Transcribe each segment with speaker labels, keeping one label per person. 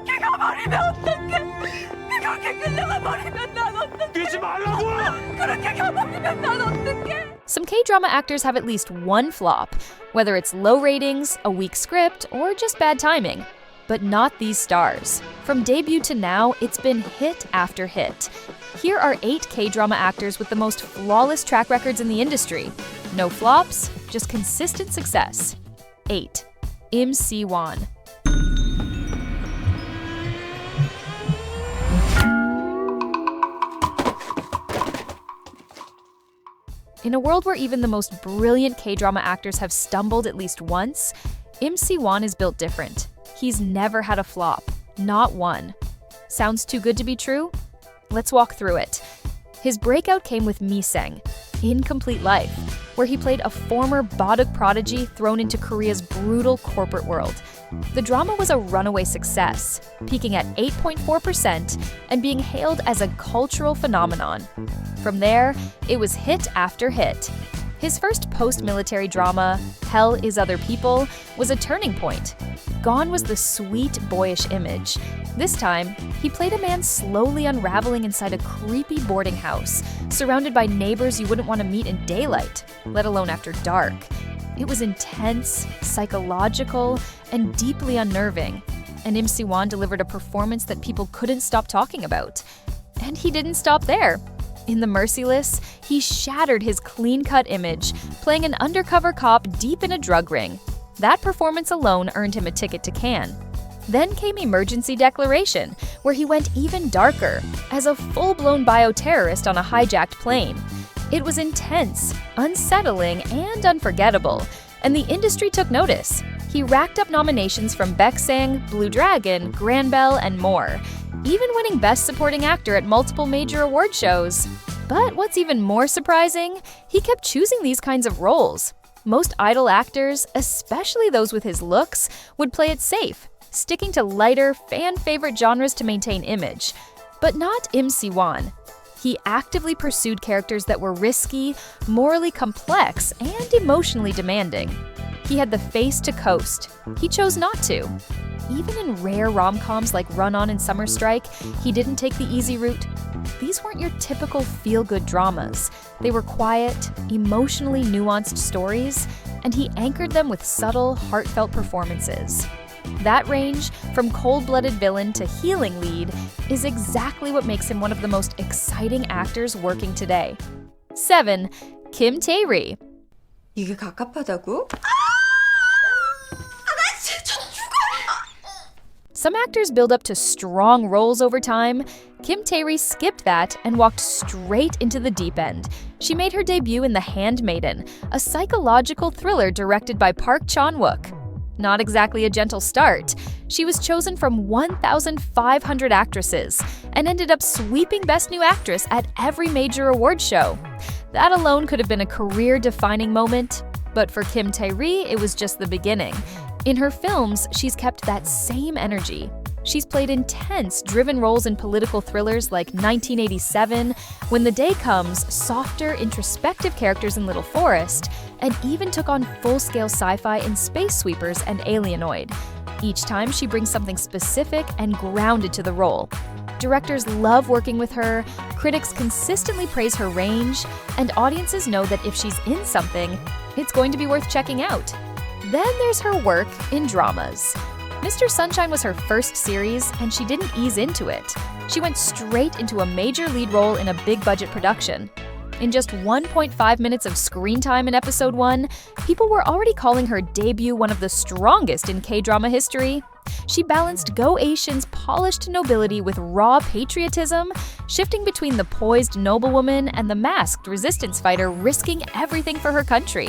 Speaker 1: 그렇게 가버리면 어떡해? 그렇게 끌려가 버리면 난 어떡해?
Speaker 2: 뛰지 말라고!
Speaker 1: 그렇게 가버리면 난 어떡해?
Speaker 3: Some K-drama actors have at least one flop, whether it's low ratings, a weak script, or just bad timing. But not these stars. From debut to now, it's been hit after hit. Here are 8 K-drama actors with the most flawless track records in the industry. No flops, just consistent success. 8. Si-wan. In a world where even the most brilliant K-drama actors have stumbled at least once, si-wan is built different. He's never had a flop, not one. Sounds too good to be true? Let's walk through it. His breakout came with Miseng, Incomplete Life, where he played a former Baduk prodigy thrown into Korea's brutal corporate world. The drama was a runaway success, peaking at 8.4% and being hailed as a cultural phenomenon. From there, it was hit after hit. His first post-military drama, Hell is Other People, was a turning point. Gone was the sweet, boyish image. This time, he played a man slowly unraveling inside a creepy boarding house, surrounded by neighbors you wouldn't want to meet in daylight, let alone after dark. It was intense, psychological, and deeply unnerving. And si-wan delivered a performance that people couldn't stop talking about. And he didn't stop there. In The Merciless, he shattered his clean-cut image, playing an undercover cop deep in a drug ring. That performance alone earned him a ticket to Cannes. Then came Emergency Declaration, where he went even darker, as a full-blown bioterrorist on a hijacked plane. It was intense, unsettling, and unforgettable, and the industry took notice. He racked up nominations from Baeksang, Blue Dragon, Granbell, and more, even winning Best Supporting Actor at multiple major award shows. But what's even more surprising, he kept choosing these kinds of roles. Most idol actors, especially those with his looks, would play it safe, sticking to lighter, fan-favorite genres to maintain image. But not si-wan. He actively pursued characters that were risky, morally complex, and emotionally demanding. He had the face to coast. He chose not to. Even in rare rom-coms like Run On and Summer Strike, he didn't take the easy route. These weren't your typical feel-good dramas. They were quiet, emotionally nuanced stories, and he anchored them with subtle, heartfelt performances. That range, from cold-blooded villain to healing lead, is exactly what makes him one of the most exciting actors working today. 7. Kim Tae-ri.
Speaker 1: 이게 갑갑하다고?
Speaker 3: Some actors build up to strong roles over time. Kim Tae-ri skipped that and walked straight into the deep end. She made her debut in The Handmaiden, a psychological thriller directed by Park Chan-wook. Not exactly a gentle start. She was chosen from 1,500 actresses and ended up sweeping Best New Actress at every major award show. That alone could have been a career-defining moment, but for Kim Tae-ri, it was just the beginning. In her films, she's kept that same energy. She's played intense, driven roles in political thrillers like 1987, When the Day Comes, softer, introspective characters in Little Forest, and even took on full-scale sci-fi in Space Sweepers and Alienoid. Each time, she brings something specific and grounded to the role. Directors love working with her, critics consistently praise her range, and audiences know that if she's in something, it's going to be worth checking out. Then there's her work in dramas. Mr. Sunshine was her first series, and she didn't ease into it. She went straight into a major lead role in a big-budget production. In just 1.5 minutes of screen time in episode 1, people were already calling her debut one of the strongest in K-drama history. She balanced Go Asian's polished nobility with raw patriotism, shifting between the poised noblewoman and the masked resistance fighter risking everything for her country.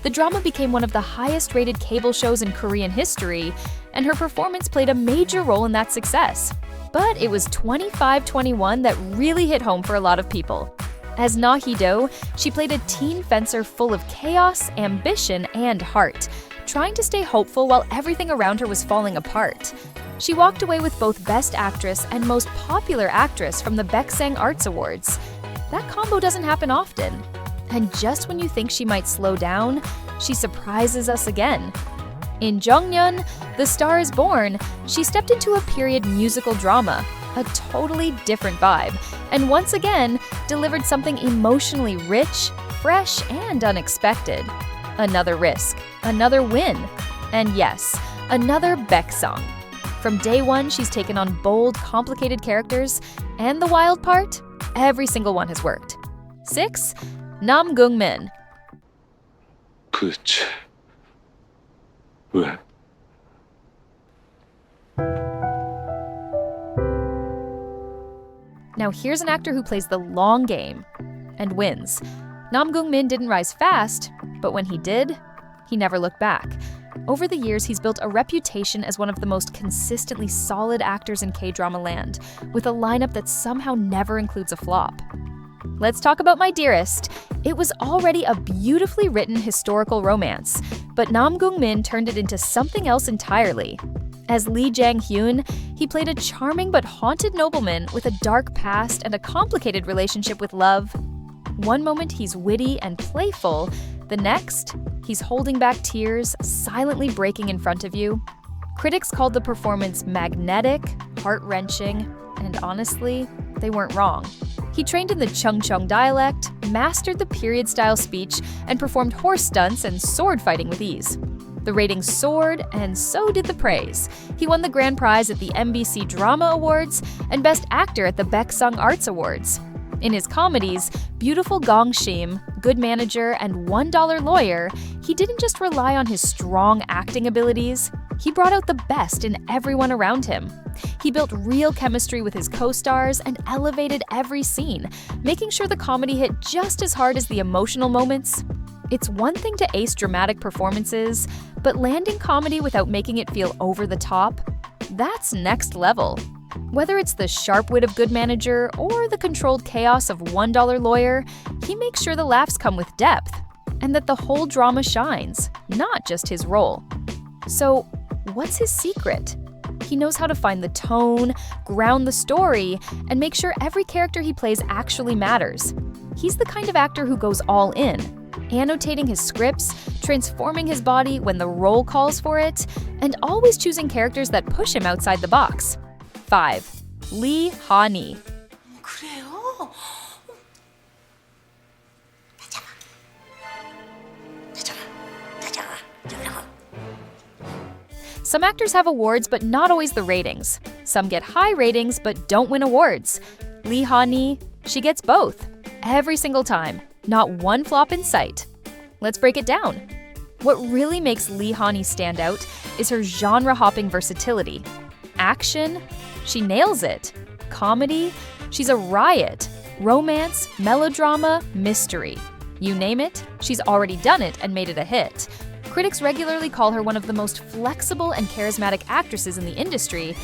Speaker 3: The drama became one of the highest-rated cable shows in Korean history, and her performance played a major role in that success. But it was 25-21 that really hit home for a lot of people. As Na-hee-do, she played a teen fencer full of chaos, ambition, and heart, trying to stay hopeful while everything around her was falling apart. She walked away with both Best Actress and Most Popular Actress from the Baeksang Arts Awards. That combo doesn't happen often. And just when you think she might slow down, she surprises us again. In Jonghyun, The Star is Born, she stepped into a period musical drama, a totally different vibe, and once again delivered something emotionally rich, fresh, and unexpected. Another risk, another win, and yes, another Baek song. From day one, she's taken on bold, complicated characters, and the wild part? Every single one has worked. 6. Nam Gung-min.
Speaker 2: 그치. 왜?
Speaker 3: Now here's an actor who plays the long game and wins. Nam Gung-min didn't rise fast, but when he did, he never looked back. Over the years, he's built a reputation as one of the most consistently solid actors in K-drama land, with a lineup that somehow never includes a flop. Let's talk about My Dearest. It was already a beautifully written historical romance, but Nam Gung-min turned it into something else entirely. As Lee Jang-hyun, he played a charming but haunted nobleman with a dark past and a complicated relationship with love. One moment he's witty and playful, the next, he's holding back tears, silently breaking in front of you. Critics called the performance magnetic, heart-wrenching, and honestly, they weren't wrong. He trained in the Cheongcheong dialect, mastered the period-style speech, and performed horse stunts and sword fighting with ease. The ratings soared, and so did the praise. He won the grand prize at the MBC Drama Awards and Best Actor at the Baeksang Arts Awards. In his comedies, Beautiful Gong Shim, Good Manager, and $1 Lawyer, he didn't just rely on his strong acting abilities, he brought out the best in everyone around him. He built real chemistry with his co-stars and elevated every scene, making sure the comedy hit just as hard as the emotional moments. It's one thing to ace dramatic performances, but landing comedy without making it feel over the top, that's next level. Whether it's the sharp wit of Good Manager or the controlled chaos of $1 Lawyer, he makes sure the laughs come with depth, and that the whole drama shines, not just his role. So, what's his secret? He knows how to find the tone, ground the story, and make sure every character he plays actually matters. He's the kind of actor who goes all in, annotating his scripts, transforming his body when the role calls for it, and always choosing characters that push him outside the box. 5. Lee Ha-neul.
Speaker 1: 그래요?
Speaker 3: Some actors have awards, but not always the ratings. Some get high ratings, but don't win awards. Lee Ha-neul, she gets both. Every single time. Not one flop in sight. Let's break it down. What really makes Lee Ha-neul stand out is her genre-hopping versatility. Action, she nails it. Comedy, she's a riot. Romance, melodrama, mystery. You name it, she's already done it and made it a hit. Critics regularly call her one of the most flexible and charismatic actresses in the industry,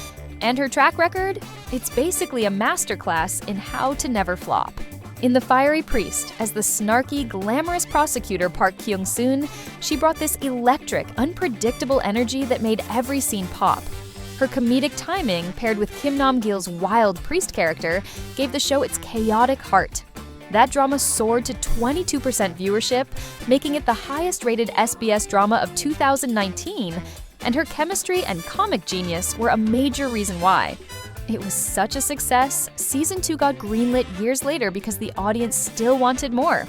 Speaker 3: and her track record? It's basically a masterclass in how to never flop. In The Fiery Priest, as the snarky, glamorous prosecutor Park Kyung-soon, she brought this electric, unpredictable energy that made every scene pop. Her comedic timing, paired with Kim Nam-gil's wild priest character, gave the show its chaotic heart. That drama soared to 22% viewership, making it the highest-rated SBS drama of 2019, and her chemistry and comic genius were a major reason why. It was such a success, Season 2 got greenlit years later because the audience still wanted more.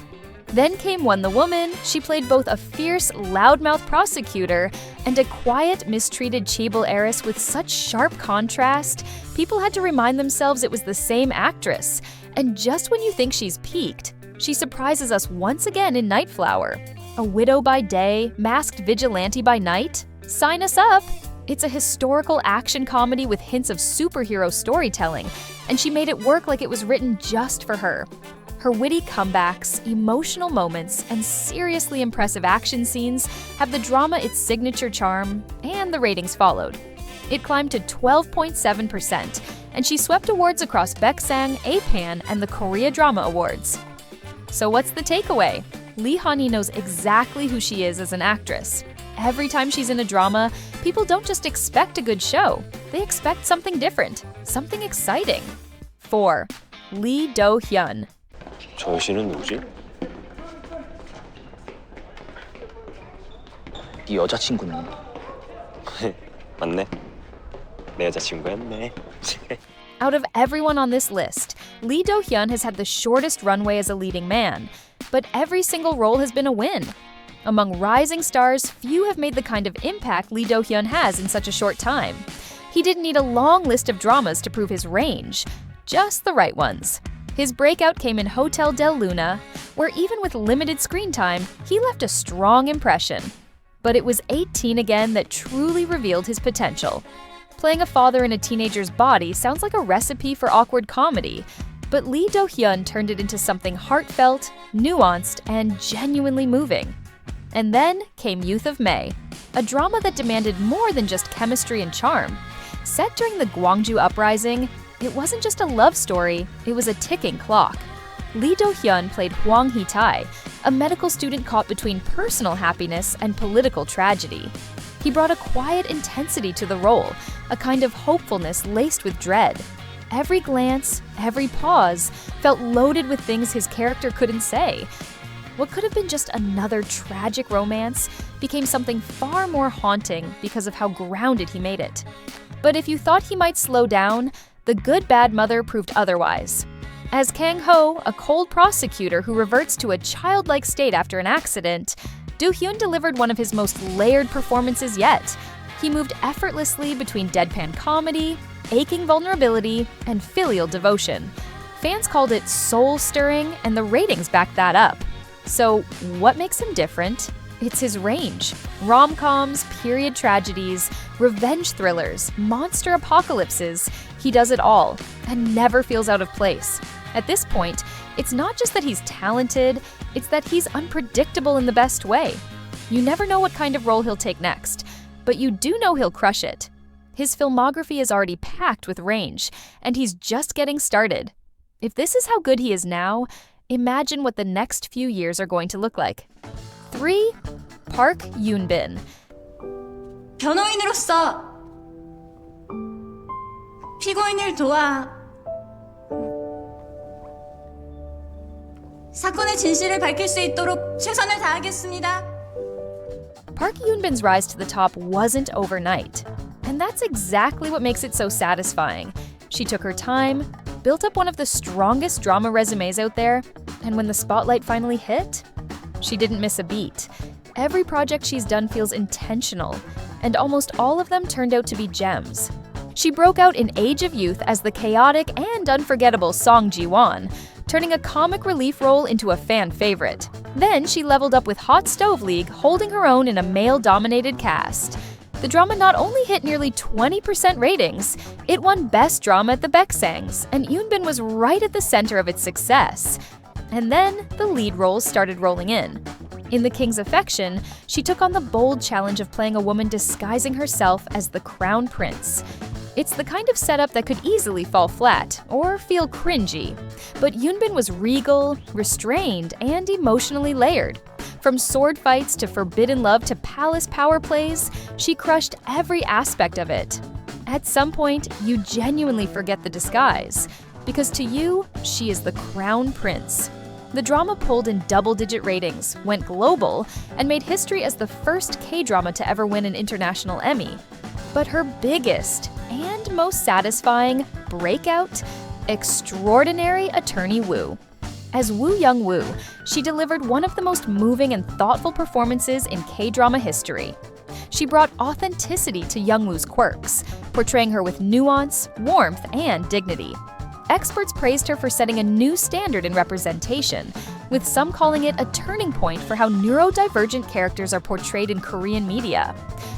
Speaker 3: Then came When the Woman. She played both a fierce, loudmouth prosecutor and a quiet, mistreated chaebol heiress with such sharp contrast, people had to remind themselves it was the same actress. And just when you think she's peaked, she surprises us once again in Nightflower. A widow by day, masked vigilante by night? Sign us up! It's a historical action comedy with hints of superhero storytelling, and she made it work like it was written just for her. Her witty comebacks, emotional moments, and seriously impressive action scenes have the drama its signature charm, and the ratings followed. It climbed to 12.7%, and she swept awards across Baeksang, APAN, and the Korea Drama Awards. So what's the takeaway? Lee Ha-neul knows exactly who she is as an actress. Every time she's in a drama, people don't just expect a good show. They expect something different, something exciting. 4. Lee Do-hyun.
Speaker 2: 저 여신은 누구지?
Speaker 4: 네 여자친구는
Speaker 2: 맞네. 내 여자친구였네.
Speaker 3: Out of everyone on this list, Lee Do-hyun has had the shortest runway as a leading man, but every single role has been a win. Among rising stars, few have made the kind of impact Lee Do-hyun has in such a short time. He didn't need a long list of dramas to prove his range, just the right ones. His breakout came in Hotel del Luna, where even with limited screen time, he left a strong impression. But it was 18 again that truly revealed his potential. Playing a father in a teenager's body sounds like a recipe for awkward comedy, but Lee Do-hyun turned it into something heartfelt, nuanced, and genuinely moving. And then came Youth of May, a drama that demanded more than just chemistry and charm. Set during the Gwangju Uprising, it wasn't just a love story, it was a ticking clock. Lee Do-hyun played Hwang Hee-tae, a medical student caught between personal happiness and political tragedy. He brought a quiet intensity to the role, a kind of hopefulness laced with dread. Every glance, every pause, felt loaded with things his character couldn't say. What could have been just another tragic romance became something far more haunting because of how grounded he made it. But if you thought he might slow down, The Good Bad Mother proved otherwise. As Kang-ho, a cold prosecutor who reverts to a childlike state after an accident, Do-hyun delivered one of his most layered performances yet. He moved effortlessly between deadpan comedy, aching vulnerability, and filial devotion. Fans called it soul-stirring, and the ratings backed that up. So, what makes him different? It's his range. Rom-coms, period tragedies, revenge thrillers, monster apocalypses. He does it all, and never feels out of place. At this point, it's not just that he's talented, it's that he's unpredictable in the best way. You never know what kind of role he'll take next, but you do know he'll crush it. His filmography is already packed with range, and he's just getting started. If this is how good he is now, imagine what the next few years are going to look like. 3. Park Eun-bin.
Speaker 1: 변호인으로서 피고인을 도와 사건의 진실을 밝힐 수 있도록 최선을 다하겠습니다.
Speaker 3: Park Eun-bin's rise to the top wasn't overnight. And that's exactly what makes it so satisfying. She took her time, built up one of the strongest drama resumes out there, and when the spotlight finally hit, she didn't miss a beat. Every project she's done feels intentional, and almost all of them turned out to be gems. She broke out in Age of Youth as the chaotic and unforgettable Song Ji-won, turning a comic relief role into a fan favorite. Then she leveled up with Hot Stove League, holding her own in a male-dominated cast. The drama not only hit nearly 20% ratings, it won Best Drama at the Baeksangs, and Eun-bin was right at the center of its success. And then the lead roles started rolling in. In The King's Affection, she took on the bold challenge of playing a woman disguising herself as the crown prince. It's the kind of setup that could easily fall flat or feel cringy. But Eun-bin was regal, restrained, and emotionally layered. From sword fights to forbidden love to palace power plays, she crushed every aspect of it. At some point, you genuinely forget the disguise, because to you, she is the crown prince. The drama pulled in double-digit ratings, went global, and made history as the first K-drama to ever win an international Emmy. But her biggest and most satisfying breakout, Extraordinary Attorney Woo. As Woo Young-woo, she delivered one of the most moving and thoughtful performances in K-drama history. She brought authenticity to Young-woo's quirks, portraying her with nuance, warmth, and dignity. Experts praised her for setting a new standard in representation, with some calling it a turning point for how neurodivergent characters are portrayed in Korean media.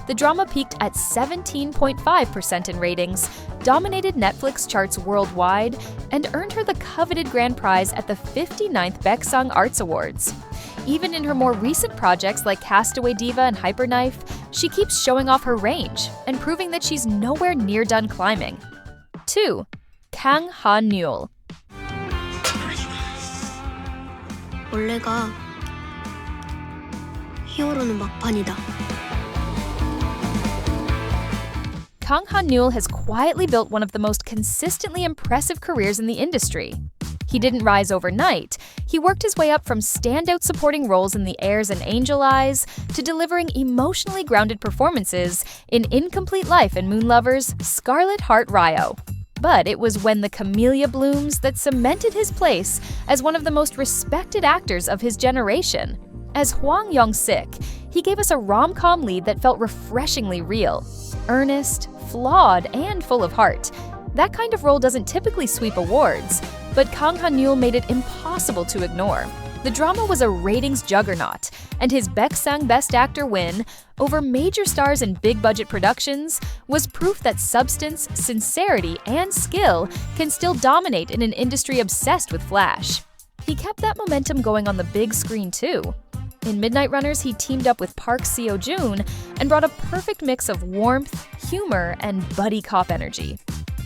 Speaker 3: The drama peaked at 17.5% in ratings, dominated Netflix charts worldwide, and earned her the coveted grand prize at the 59th Baeksang Arts Awards. Even in her more recent projects like Castaway Diva and Hyperknife, she keeps showing off her range and proving that she's nowhere near done climbing. 2. ha-neul.
Speaker 4: 원래가 히어로는 막판이다.
Speaker 3: ha-neul has quietly built one of the most consistently impressive careers in the industry. He didn't rise overnight. He worked his way up from standout supporting roles in The Heirs and Angel Eyes to delivering emotionally grounded performances in Incomplete Life and Moonlovers' Scarlet Heart Ryo. But it was when the camellia blooms that cemented his place as one of the most respected actors of his generation. As Hwang Yong-sik, he gave us a rom-com lead that felt refreshingly real, earnest, flawed, and full of heart. That kind of role doesn't typically sweep awards, but Kang Ha-neul made it impossible to ignore. The drama was a ratings juggernaut, and his Baeksang Best Actor win over major stars in big-budget productions was proof that substance, sincerity, and skill can still dominate in an industry obsessed with flash. He kept that momentum going on the big screen too. In Midnight Runners, he teamed up with Park Seo-joon and brought a perfect mix of warmth, humor, and buddy cop energy.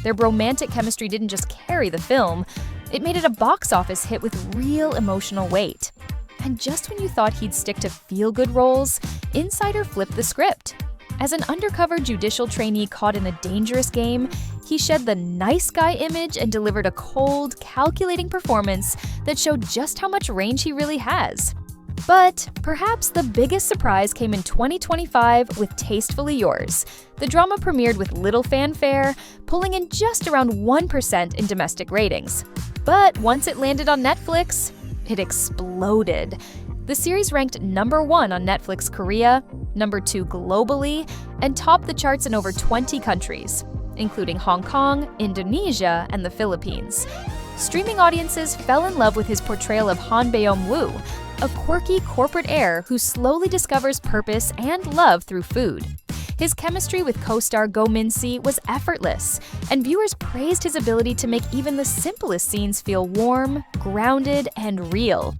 Speaker 3: Their romantic chemistry didn't just carry the film, it made it a box office hit with real emotional weight. And just when you thought he'd stick to feel-good roles, Insider flipped the script. As an undercover judicial trainee caught in a dangerous game, he shed the nice guy image and delivered a cold, calculating performance that showed just how much range he really has. But perhaps the biggest surprise came in 2025 with Tastefully Yours. The drama premiered with little fanfare, pulling in just around 1% in domestic ratings. But once it landed on Netflix, it exploded. The series ranked #1 on Netflix Korea, #2 globally, and topped the charts in over 20 countries, including Hong Kong, Indonesia, and the Philippines. Streaming audiences fell in love with his portrayal of Han Beom-woo, a quirky corporate heir who slowly discovers purpose and love through food. His chemistry with co-star Go Min-si was effortless, and viewers praised his ability to make even the simplest scenes feel warm, grounded, and real.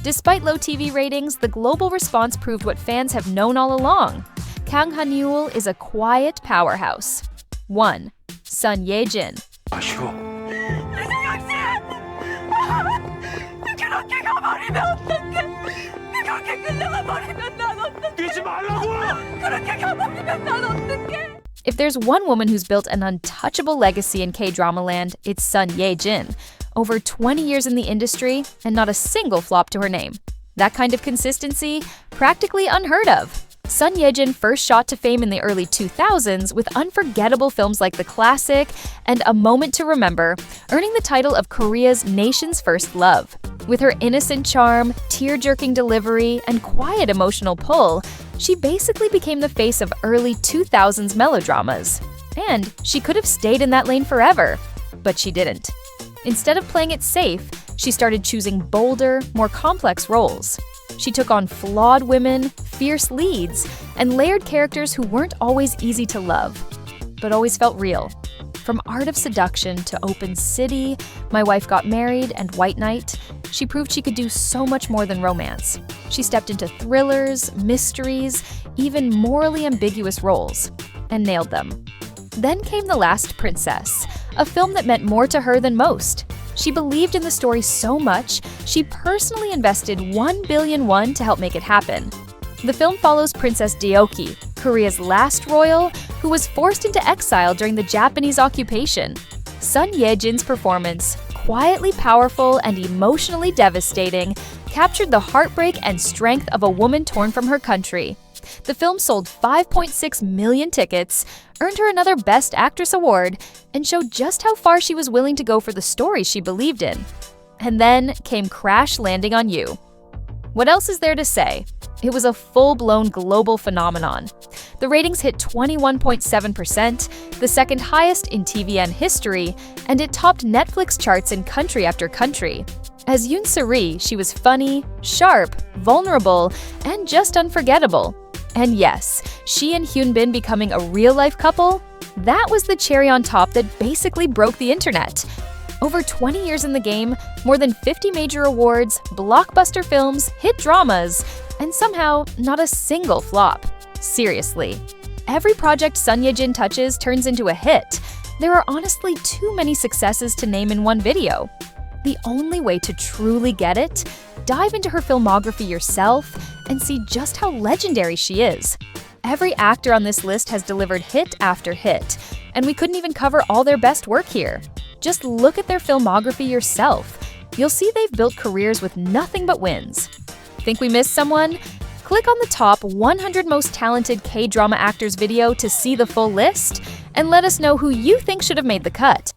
Speaker 3: Despite low TV ratings, the global response proved what fans have known all along. Kang Ha-neul is a quiet powerhouse. 1. Sun Ye-jin.
Speaker 2: 아쉬워.
Speaker 1: 그렇게 가버리면 어떡해? 그렇게 끌려가 버리면 난 어떡해?
Speaker 2: 뛰지 말라고!
Speaker 1: 그렇게 가버리면 난 어떡해?
Speaker 3: If there's one woman who's built an untouchable legacy in K-drama land, it's Sun Ye-jin. Over 20 years in the industry, and not a single flop to her name. That kind of consistency, practically unheard of. Sun Ye-jin first shot to fame in the early 2000s with unforgettable films like The Classic and A Moment to Remember, earning the title of Korea's nation's first love. With her innocent charm, tear-jerking delivery, and quiet emotional pull, she basically became the face of early 2000s melodramas. And she could have stayed in that lane forever, but she didn't. Instead of playing it safe, she started choosing bolder, more complex roles. She took on flawed women, fierce leads, and layered characters who weren't always easy to love, but always felt real. From Art of Seduction to Open City, My Wife Got Married, and White Knight, she proved she could do so much more than romance. She stepped into thrillers, mysteries, even morally ambiguous roles, and nailed them. Then came The Last Princess, a film that meant more to her than most. She believed in the story so much, she personally invested 1 billion won to help make it happen. The film follows Princess Deoki, Korea's last royal, who was forced into exile during the Japanese occupation. Sun Ye-jin's performance, quietly powerful and emotionally devastating, captured the heartbreak and strength of a woman torn from her country. The film sold 5.6 million tickets, earned her another Best Actress award, and showed just how far she was willing to go for the story she believed in. And then came Crash Landing on You. What else is there to say? It was a full-blown global phenomenon. The ratings hit 21.7%, the second highest in TVN history, and it topped Netflix charts in country after country. As Yoon-suri, she was funny, sharp, vulnerable, and just unforgettable. And yes, she and eun-bin becoming a real-life couple? That was the cherry on top that basically broke the internet. Over 20 years in the game, more than 50 major awards, blockbuster films, hit dramas, and somehow not a single flop. Seriously. Every project Sun Ye-jin touches turns into a hit. There are honestly too many successes to name in one video. The only way to truly get it? Dive into her filmography yourself and see just how legendary she is. Every actor on this list has delivered hit after hit, and we couldn't even cover all their best work here. Just look at their filmography yourself. you'll see they've built careers with nothing but wins. Think we missed someone? Click on the top 100 most talented K-drama actors video to see the full list, and let us know who you think should have made the cut.